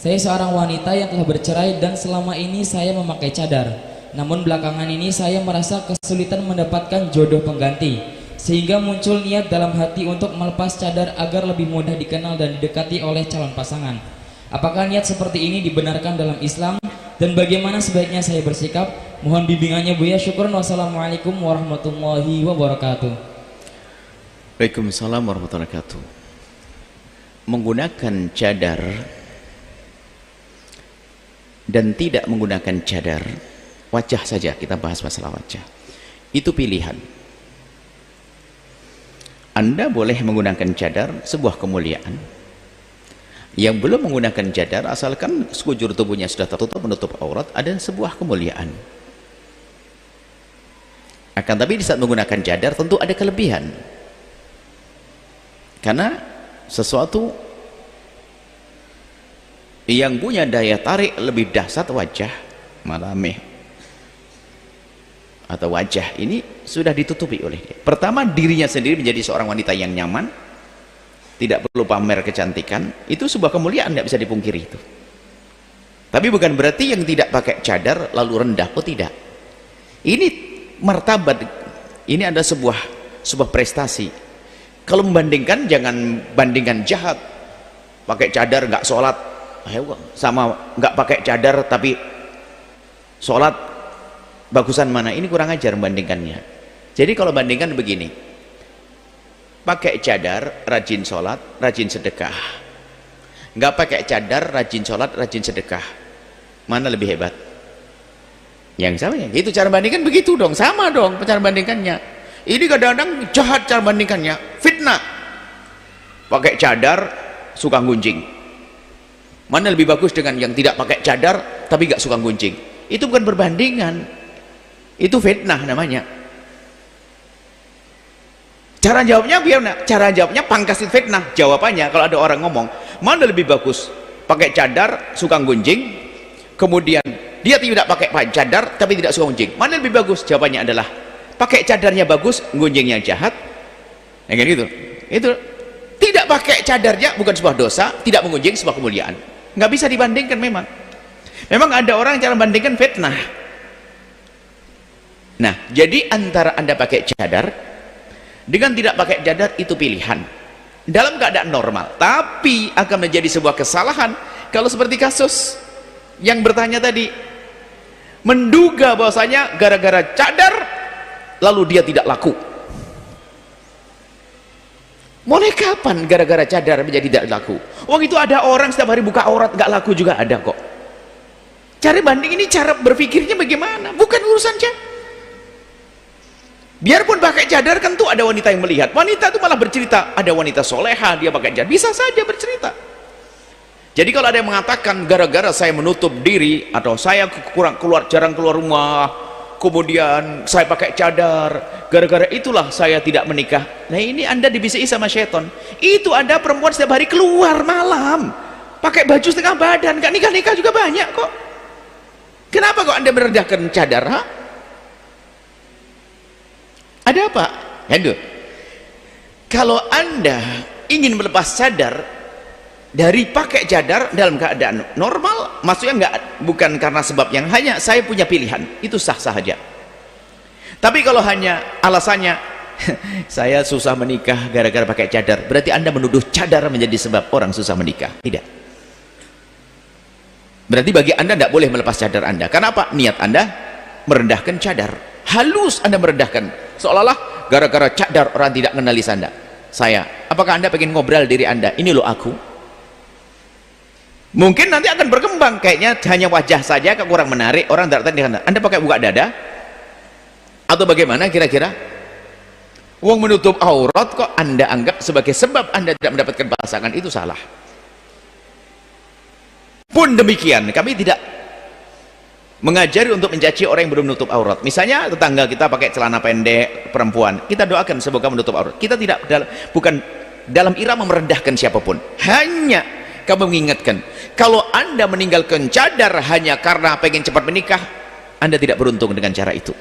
Saya seorang wanita yang telah bercerai dan selama ini saya memakai cadar. Namun belakangan ini saya merasa kesulitan mendapatkan jodoh pengganti, sehingga muncul niat dalam hati untuk melepas cadar agar lebih mudah dikenal dan didekati oleh calon pasangan. Apakah niat seperti ini dibenarkan dalam Islam dan bagaimana sebaiknya saya bersikap? Mohon bimbingannya Buya. Syukron. Wassalamualaikum warahmatullahi wabarakatuh. Waalaikumsalam warahmatullahi wabarakatuh. Menggunakan cadar dan tidak menggunakan cadar, wajah saja, kita bahas masalah wajah, itu pilihan. Anda boleh menggunakan cadar, sebuah kemuliaan. Yang belum menggunakan cadar, asalkan sekujur tubuhnya sudah tertutup, menutup aurat, ada sebuah kemuliaan. Akan tapi di saat menggunakan cadar tentu ada kelebihan, karena sesuatu yang punya daya tarik lebih dahsyat wajah malameh atau wajah ini sudah ditutupi oleh dia. Pertama, dirinya sendiri menjadi seorang wanita yang nyaman, tidak perlu pamer kecantikan, itu sebuah kemuliaan, tidak bisa dipungkiri itu. Tapi bukan berarti yang tidak pakai cadar lalu rendah, oh tidak. Ini martabat, ini ada sebuah prestasi. Kalau membandingkan, jangan bandingkan jahat pakai cadar nggak sholat sama nggak pakai cadar tapi sholat, bagusan mana? Ini kurang ajar membandingkannya. Jadi kalau bandingkan begini, pakai cadar rajin sholat, rajin sedekah, nggak pakai cadar rajin sholat, rajin sedekah, mana lebih hebat? Yang sama ya, itu cara bandingkan begitu dong, sama dong cara bandingkannya. Ini kadang-kadang jahat cara bandingkannya, fitnah. Pakai cadar suka gunjing, mana lebih bagus dengan yang tidak pakai cadar tapi nggak suka gunjing? Itu bukan perbandingan, itu fitnah namanya. Cara jawabnya biar, cara jawabnya pangkas fitnah. Jawabannya kalau ada orang ngomong mana lebih bagus, pakai cadar suka gunjing, kemudian dia tidak pakai cadar tapi tidak suka gunjing, mana lebih bagus? Jawabannya adalah pakai cadarnya bagus, gunjingnya jahat. Ya kan gitu. Itu tidak pakai cadarnya bukan sebuah dosa, tidak menggunjing sebuah kemuliaan. Nggak bisa dibandingkan memang. Memang ada orang yang cara bandingkan fitnah. Nah, jadi antara Anda pakai cadar dengan tidak pakai cadar itu pilihan dalam keadaan normal, tapi akan menjadi sebuah kesalahan kalau seperti kasus yang bertanya tadi, menduga bahwasanya gara-gara cadar lalu dia tidak laku. Mulai kapan gara-gara cadar menjadi tidak laku? Wong itu ada orang setiap hari buka aurat nggak laku juga ada kok. Cara banding ini cara berpikirnya bagaimana, bukan urusan cadar. Biarpun pakai cadar kan tuh ada wanita yang melihat, wanita itu malah bercerita, ada wanita soleha dia pakai cadar, bisa saja bercerita. Jadi kalau ada yang mengatakan gara-gara saya menutup diri atau saya jarang keluar rumah, kemudian saya pakai cadar, gara-gara itulah saya tidak menikah, nah ini Anda dibisiki sama syaitan. Itu ada perempuan setiap hari keluar malam pakai baju setengah badan, gak nikah-nikah juga banyak kok. Kenapa kok Anda merendahkan cadar? Ha? Ada apa? Aduh. Kalau Anda ingin melepas cadar dari pakai cadar dalam keadaan normal, maksudnya bukan karena sebab yang hanya saya punya pilihan, itu sah-sah saja. Tapi kalau hanya alasannya saya susah menikah gara-gara pakai cadar, berarti Anda menuduh cadar menjadi sebab orang susah menikah. Tidak. Berarti bagi Anda tidak boleh melepas cadar Anda. Karena apa? Niat Anda merendahkan cadar. Halus Anda merendahkan, seolah-olah gara-gara cadar orang tidak mengenali Anda. Saya, apakah Anda pengen ngobrol diri Anda? Ini loh aku. Mungkin nanti akan berkembang, kayaknya hanya wajah saja kurang menarik, orang tidak tertarik. Anda pakai buka dada atau bagaimana kira-kira? Uang menutup aurat kok Anda anggap sebagai sebab Anda tidak mendapatkan pasangan, itu salah. Pun demikian, kami tidak mengajari untuk mencaci orang yang belum menutup aurat. Misalnya tetangga kita pakai celana pendek perempuan, kita doakan semoga menutup aurat. Kita tidak bukan dalam irama merendahkan siapapun, hanya kami mengingatkan, kalau Anda meninggalkan cadar hanya karena pengen cepat menikah, Anda tidak beruntung dengan cara itu.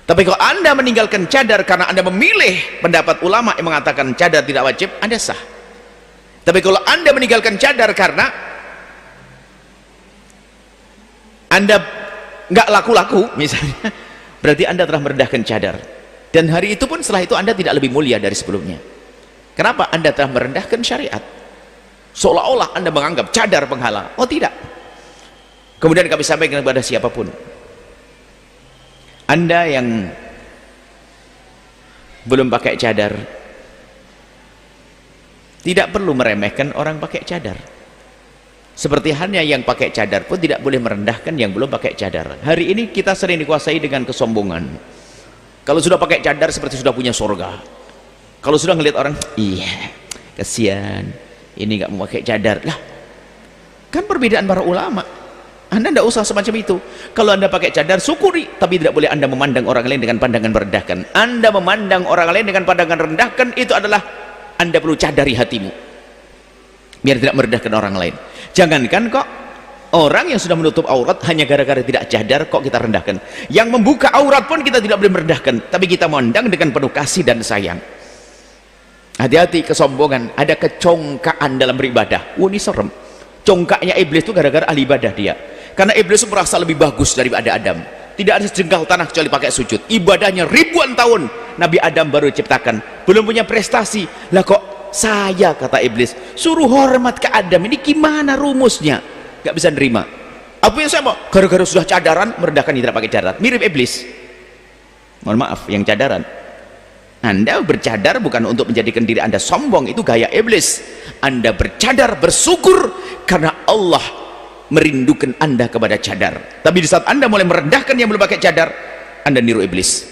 Tapi kalau Anda meninggalkan cadar karena Anda memilih pendapat ulama yang mengatakan cadar tidak wajib, Anda sah. Tapi kalau Anda meninggalkan cadar karena Anda nggak laku-laku misalnya, berarti Anda telah merendahkan cadar. Dan hari itu pun setelah itu Anda tidak lebih mulia dari sebelumnya. Kenapa? Anda telah merendahkan syariat. Seolah-olah Anda menganggap cadar penghalang. Oh tidak. Kemudian kami sampaikan kepada siapapun, Anda yang belum pakai cadar, tidak perlu meremehkan orang pakai cadar. Seperti halnya yang pakai cadar pun tidak boleh merendahkan yang belum pakai cadar. Hari ini kita sering dikuasai dengan kesombongan. Kalau sudah pakai cadar seperti sudah punya surga. Kalau sudah ngelihat orang, iya, kasihan, ini nggak mau pakai cadar. Lah, kan perbedaan para ulama. Anda tidak usah semacam itu. Kalau Anda pakai cadar, syukuri, tapi tidak boleh Anda memandang orang lain dengan pandangan merendahkan. Anda memandang orang lain dengan pandangan rendahkan, itu adalah Anda perlu cadari hatimu, biar tidak merendahkan orang lain. Jangankan kok orang yang sudah menutup aurat hanya gara-gara tidak cadar kok kita rendahkan. Yang membuka aurat pun kita tidak boleh merendahkan, tapi kita memandang dengan penuh kasih dan sayang. Hati-hati kesombongan, ada kecongkaan dalam beribadah. Ini serem. Congkaknya iblis itu gara-gara ahli ibadah dia. Karena iblis itu merasa lebih bagus daripada Adam. Tidak ada sejengkal tanah kecuali pakai sujud. Ibadahnya ribuan tahun. Nabi Adam baru diciptakan, belum punya prestasi. Lah kok saya, kata iblis, suruh hormat ke Adam, ini gimana rumusnya? Gak bisa nerima. Apa yang saya mau? Gara-gara sudah cadaran merendahkan yang tidak pakai cadar. Mirip iblis. Mohon maaf, yang cadaran. Anda bercadar bukan untuk menjadikan diri Anda sombong, itu gaya iblis. Anda bercadar bersyukur karena Allah merindukan Anda kepada cadar. Tapi di saat Anda mulai merendahkan yang belum pakai cadar, Anda niru iblis.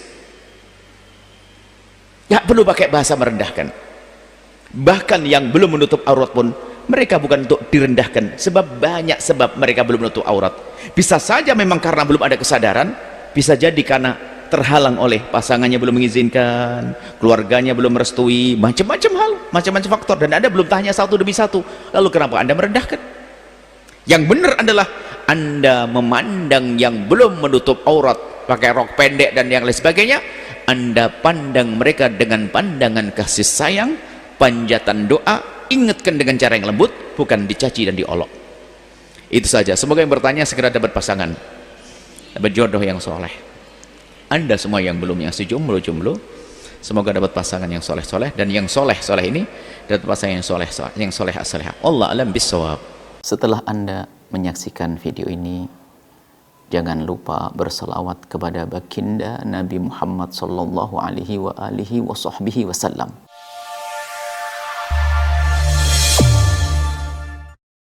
Gak perlu pakai bahasa merendahkan. Bahkan yang belum menutup aurat pun mereka bukan untuk direndahkan, sebab banyak sebab mereka belum menutup aurat. Bisa saja memang karena belum ada kesadaran, bisa jadi karena terhalang oleh pasangannya belum mengizinkan, keluarganya belum merestui, macam-macam hal, macam-macam faktor, dan Anda belum tanya satu demi satu. Lalu kenapa Anda merendahkan? Yang benar adalah Anda memandang yang belum menutup aurat, pakai rok pendek dan yang lain sebagainya, Anda pandang mereka dengan pandangan kasih sayang, panjatan doa, ingatkan dengan cara yang lembut, bukan dicaci dan diolok. Itu saja. Semoga yang bertanya segera dapat pasangan, dapat jodoh yang soleh. Anda semua yang belum, yang jomblo, semoga dapat pasangan yang soleh-soleh, dan yang soleh-soleh ini dapat pasangan yang soleh-soleh. Allah alam bisawab. Setelah Anda menyaksikan video ini, jangan lupa berselawat kepada baginda Nabi Muhammad sallallahu alaihi wa alihi wa sahbihi wasallam.